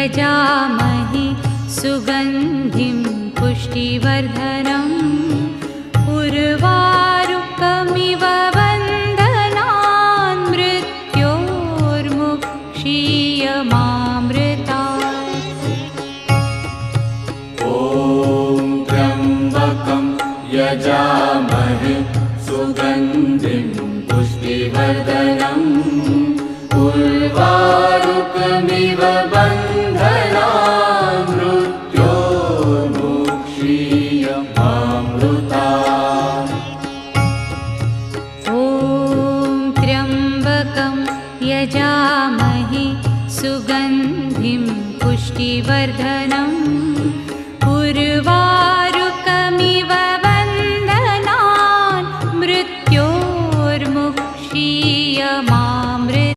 यजामहे सुगन्धिं पुष्टिवर्धनम् उर्वारुकमिव बन्धनान् मृत्योर्मुक्षीयमामृतात्। ॐ त्र्यम्बकं यजामहे सुगन्धिं पुष्टिवर्धनम् उर्वारुकमिव बन्धनान् मृत्योर्मुक्षीयमामृतात्। ॐ त्र्यम्बकं यजामहे सुगन्धिं पुष्टिवर्धनम् उर्वारुकमिव